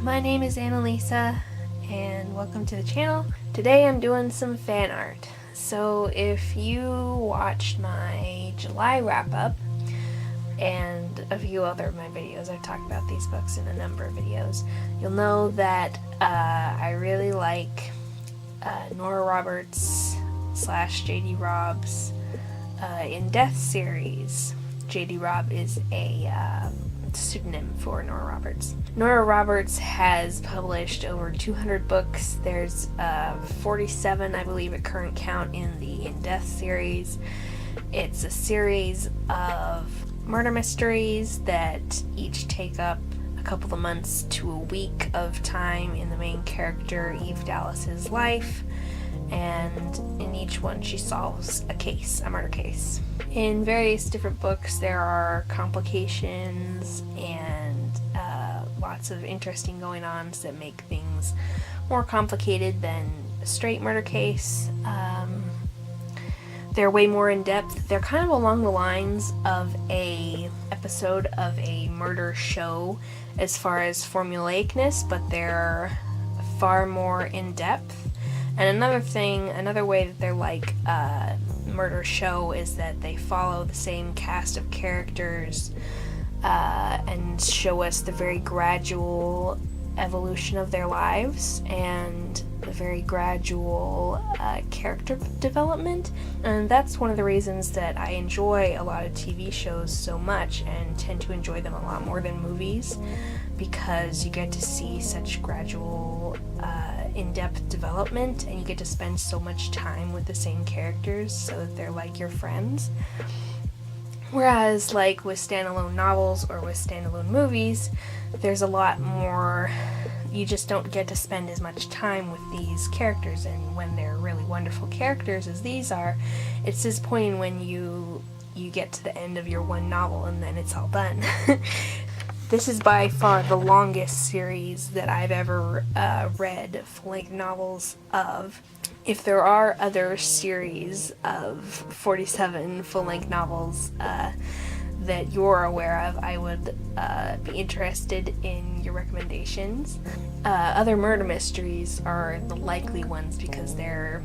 my name is Annalisa, and welcome to the channel. Today I'm doing some fan art. So if you watched my July wrap-up and a few other of my videos, I've talked about these books in a number of videos, you'll know that I really like Nora Roberts / J.D. Robb's In Death series. J.D. Robb is a pseudonym for Nora Roberts. Nora Roberts has published over 200 books. There's 47, I believe, at current count in the In Death series. It's a series of murder mysteries that each take up a couple of months to a week of time in the main character Eve Dallas's life, and in each one she solves a murder case. In various different books there are complications and lots of interesting going-ons that make things more complicated than a straight murder case. They're way more in-depth. They're kind of along the lines of a episode of a murder show as far as formulaicness, but they're far more in-depth. And another way that they're like a murder show is that they follow the same cast of characters and show us the very gradual evolution of their lives and the very gradual character development. And that's one of the reasons that I enjoy a lot of TV shows so much and tend to enjoy them a lot more than movies, because you get to see such gradual in-depth development, and you get to spend so much time with the same characters so that they're like your friends. Whereas like with standalone novels or with standalone movies, there's a lot more, you just don't get to spend as much time with these characters, and when they're really wonderful characters as these are, it's disappointing when you get to the end of your one novel and then it's all done. This is by far the longest series that I've ever read full-length novels of. If there are other series of 47 full-length novels that you're aware of, I would be interested in your recommendations. Other murder mysteries are the likely ones because they're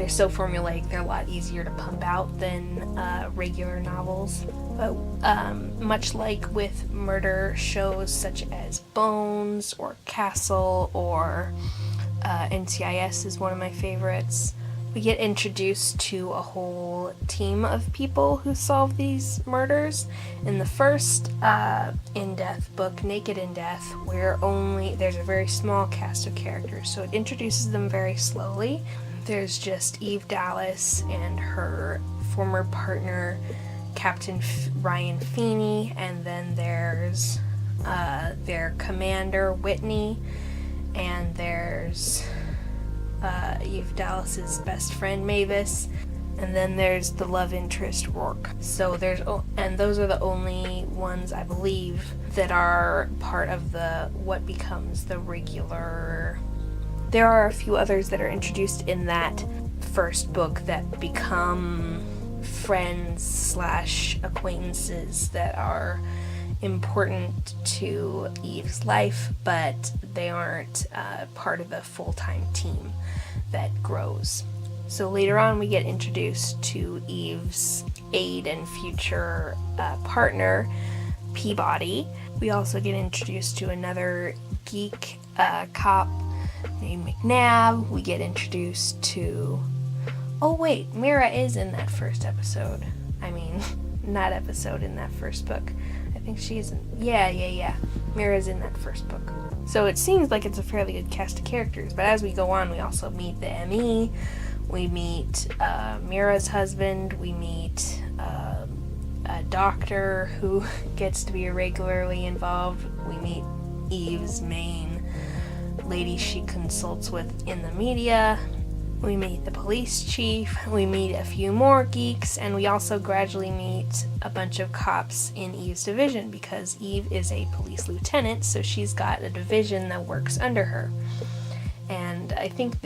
so formulaic. They're a lot easier to pump out than regular novels. But much like with murder shows such as Bones or Castle or NCIS is one of my favorites, we get introduced to a whole team of people who solve these murders. In the first In Death book, Naked in Death, where there's a very small cast of characters, so it introduces them very slowly. There's just Eve Dallas and her former partner, Captain Ryan Feeney, and then there's their commander, Whitney, and there's Eve Dallas's best friend, Mavis, and then there's the love interest, Rourke. So those are the only ones, I believe, that are part of what becomes the regular. There are a few others that are introduced in that first book that become friends / acquaintances that are important to Eve's life, but they aren't part of the full-time team that grows. So later on we get introduced to Eve's aide and future partner, Peabody. We also get introduced to another geek cop named McNabb. We get introduced to... Oh wait, Mira is in that first episode. I mean, not episode, in that first book. I think she's in... Yeah. Mira's in that first book. So it seems like it's a fairly good cast of characters, but as we go on, we also meet the ME, we meet Mira's husband, we meet a doctor who gets to be irregularly involved, we meet Eve's main lady she consults with in the media, we meet the police chief, we meet a few more geeks, and we also gradually meet a bunch of cops in Eve's division, because Eve is a police lieutenant, so she's got a division that works under her. And I think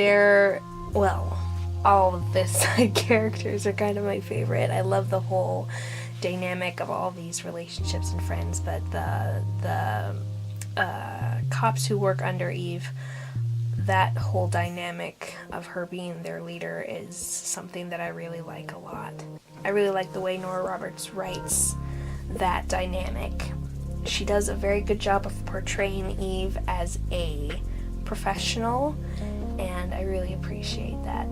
all of the side characters are kind of my favorite. I love the whole dynamic of all these relationships and friends, but the cops who work under Eve, that whole dynamic of her being their leader is something that I really like a lot. I really like the way Nora Roberts writes that dynamic. She does a very good job of portraying Eve as a professional, and I really appreciate that.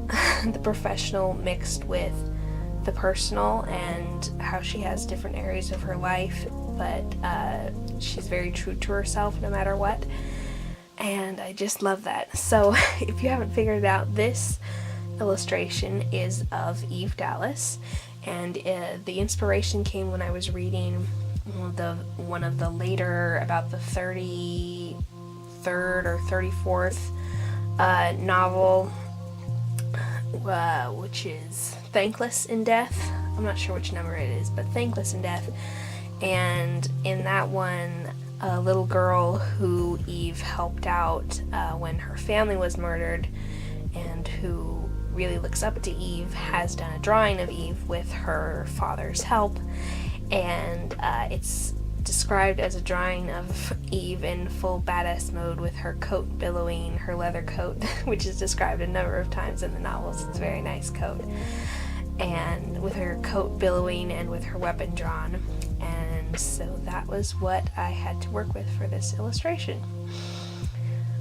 The professional mixed with the personal, and how she has different areas of her life, but she's very true to herself no matter what. And I just love that. So if you haven't figured it out, this illustration is of Eve Dallas, and the inspiration came when I was reading one of the later, about the 33rd or 34th novel, which is Thankless in Death. I'm not sure which number it is, but Thankless in Death. And in that one, a little girl who Eve helped out when her family was murdered, and who really looks up to Eve, has done a drawing of Eve with her father's help, and it's described as a drawing of Eve in full badass mode with her coat billowing, her leather coat, which is described a number of times in the novels. It's a very nice coat, and with her coat billowing and with her weapon drawn. And so that was what I had to work with for this illustration.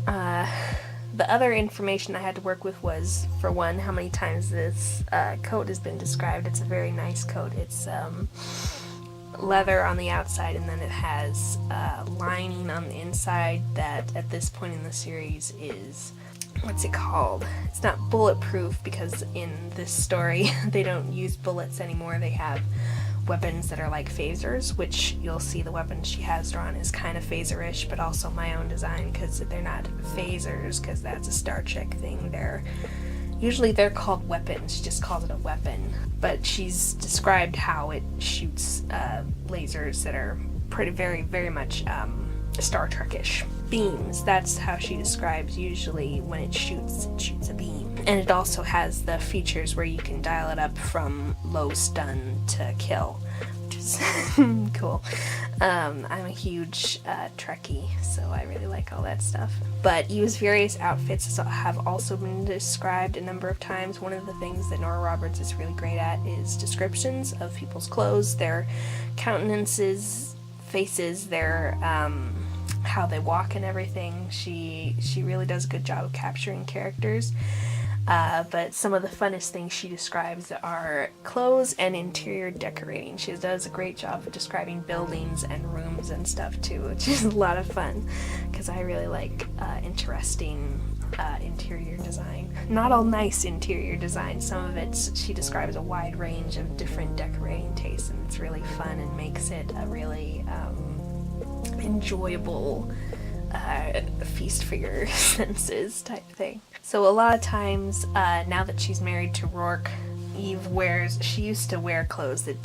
The other information I had to work with was, for one, how many times this coat has been described. It's a very nice coat. It's leather on the outside, and then it has lining on the inside that at this point in the series is, what's it called? It's not bulletproof, because in this story they don't use bullets anymore. They have weapons that are like phasers, which you'll see the weapon she has drawn is kind of phaser-ish, but also my own design, because they're not phasers, because that's a Star Trek thing. Usually they're called weapons. She just calls it a weapon, but she's described how it shoots lasers that are very, very much Star Trek-ish. Beams, that's how she describes usually when it shoots a beam. And it also has the features where you can dial it up from low stun to kill, which is cool. I'm a huge Trekkie, so I really like all that stuff. But Eve's various outfits have also been described a number of times. One of the things that Nora Roberts is really great at is descriptions of people's clothes, their countenances, faces, their how they walk and everything. She really does a good job of capturing characters. But some of the funnest things she describes are clothes and interior decorating. She does a great job of describing buildings and rooms and stuff too, which is a lot of fun, because I really like interesting interior design. Not all nice interior design. Some of it she describes a wide range of different decorating tastes, and it's really fun and makes it a really enjoyable feast for your senses type thing. So a lot of times, now that she's married to Rourke, Eve she used to wear clothes that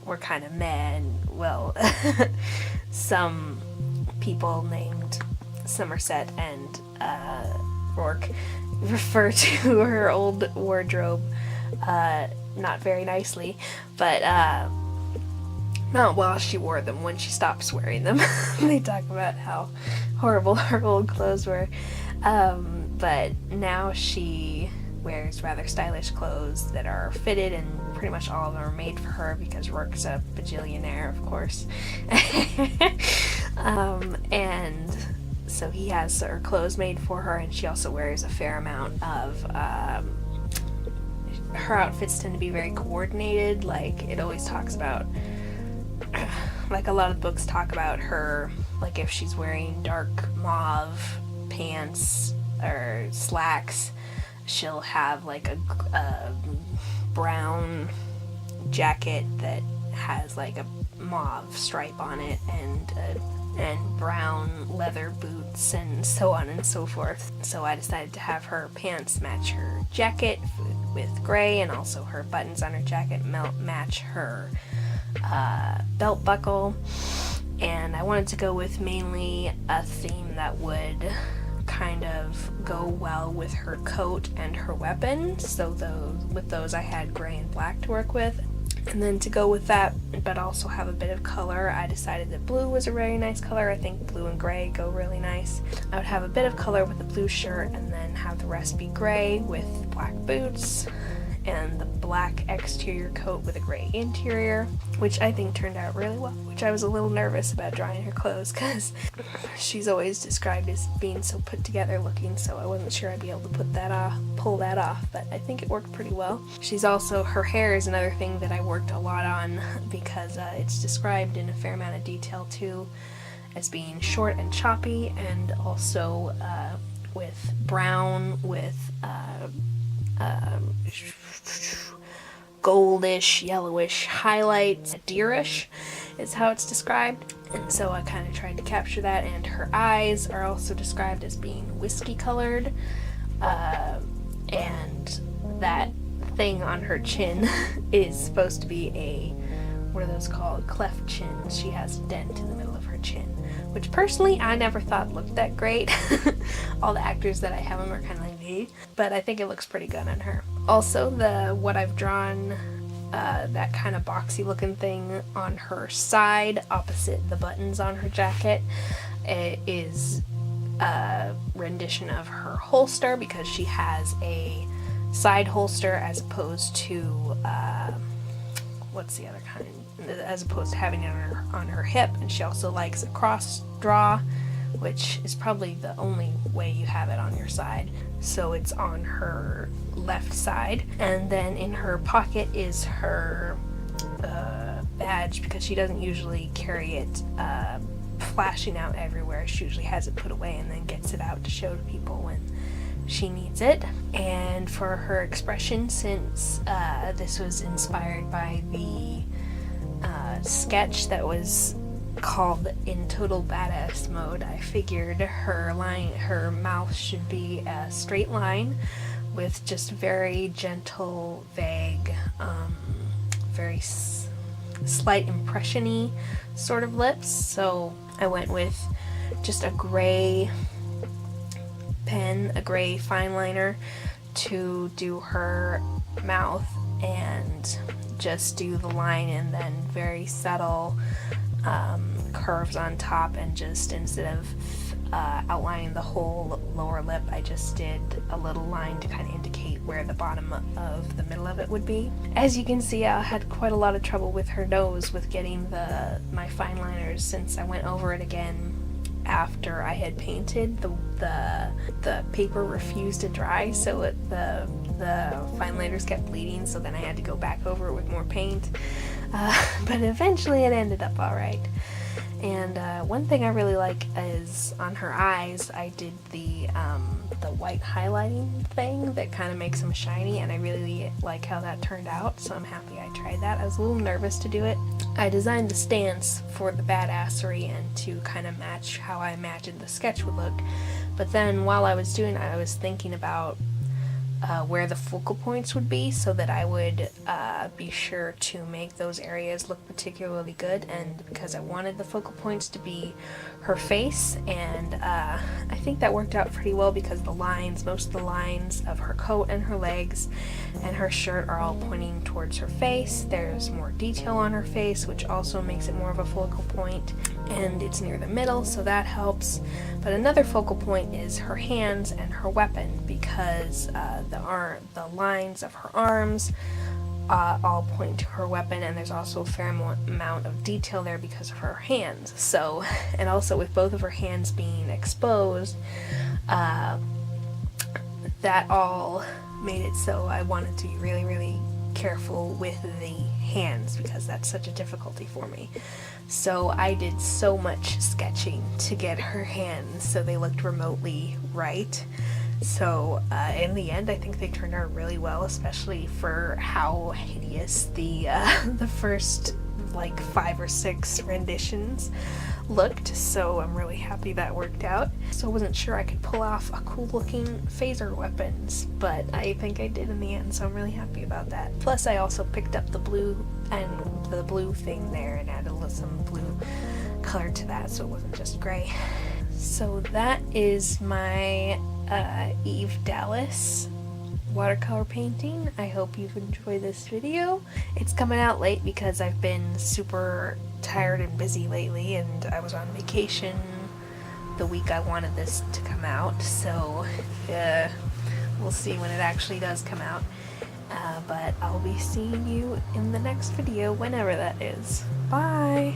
were kind of meh, and, well, some people named Somerset and Rourke refer to her old wardrobe not very nicely, but not while she wore them. When she stops wearing them, they talk about how horrible her old clothes were. But now she wears rather stylish clothes that are fitted, and pretty much all of them are made for her, because Rourke's a bajillionaire, of course. And so he has her clothes made for her, and she also wears a fair amount of her outfits tend to be very coordinated. Like, it always talks about, like, a lot of books talk about her, like, if she's wearing dark mauve pants or slacks, she'll have like a brown jacket that has like a mauve stripe on it, and brown leather boots, and so on and so forth. So I decided to have her pants match her jacket with gray, and also her buttons on her jacket match her belt buckle. And I wanted to go with mainly a theme that would kind of go well with her coat and her weapon. So with those I had gray and black to work with. And then to go with that, but also have a bit of color, I decided that blue was a very nice color. I think blue and gray go really nice. I would have a bit of color with the blue shirt and then have the rest be gray with black boots and the black exterior coat with a gray interior, which I think turned out really well, which I was a little nervous about drying her clothes because she's always described as being so put together looking, so I wasn't sure I'd be able to pull that off, but I think it worked pretty well. Her hair is another thing that I worked a lot on because it's described in a fair amount of detail too as being short and choppy, and also with brown, with goldish, yellowish highlights. Deerish is how it's described, and so I kind of tried to capture that. And her eyes are also described as being whiskey colored, and that thing on her chin is supposed to be what are those called? Cleft chins. She has a dent in the middle of her chin, which personally I never thought looked that great. All the actors that I have them are kind of like me, but I think it looks pretty good on her. Also, what I've drawn, that kind of boxy looking thing on her side opposite the buttons on her jacket, is a rendition of her holster, because she has a side holster as opposed to what's the other kind, as opposed to having it on her hip. And she also likes a cross draw, which is probably the only way you have it on your side, so it's on her left side. And then in her pocket is her badge, because she doesn't usually carry it flashing out everywhere. She usually has it put away and then gets it out to show to people when she needs it. And for her expression, since this was inspired by the sketch that was called In Total Badass Mode, I figured her mouth should be a straight line with just very gentle, vague, very slight impression-y sort of lips. So I went with just a gray pen, a gray fine liner, to do her mouth and just do the line, and then very subtle curves on top, and just instead of outlining the whole lower lip, I just did a little line to kind of indicate where the bottom of the middle of it would be. As you can see, I had quite a lot of trouble with her nose with getting my fine liners, since I went over it again after I had painted. The paper refused to dry, so the fine liners kept bleeding, so then I had to go back over it with more paint, but eventually it ended up alright. And one thing I really like is on her eyes, I did the white highlighting thing that kind of makes them shiny, and I really like how that turned out, so I'm happy I tried that. I was a little nervous to do it. I designed the stance for the badassery and to kind of match how I imagined the sketch would look, but then while I was doing it, I was thinking about where the focal points would be, so that I would be sure to make those areas look particularly good. And because I wanted the focal points to be her face, and I think that worked out pretty well, because most of the lines of her coat and her legs and her shirt are all pointing towards her face. There's more detail on her face, which also makes it more of a focal point, and it's near the middle, so that helps. But another focal point is her hands and her weapon, because the lines of her arms all point to her weapon, and there's also a fair amount of detail there because of her hands. So, and also with both of her hands being exposed, that all made it so I wanted to be really, really careful with the hands, because that's such a difficulty for me. So I did so much sketching to get her hands so they looked remotely right. So in the end, I think they turned out really well, especially for how hideous the first like 5 or 6 renditions looked. So I'm really happy that worked out. So I wasn't sure I could pull off a cool looking phaser weapons, but I think I did in the end, so I'm really happy about that. Plus I also picked up the blue thing there and added some blue color to that, so it wasn't just gray. So that is my Eve Dallas watercolor painting. I hope you've enjoyed this video. It's coming out late because I've been super tired and busy lately, and I was on vacation the week I wanted this to come out, so we'll see when it actually does come out. But I'll be seeing you in the next video, whenever that is. Bye!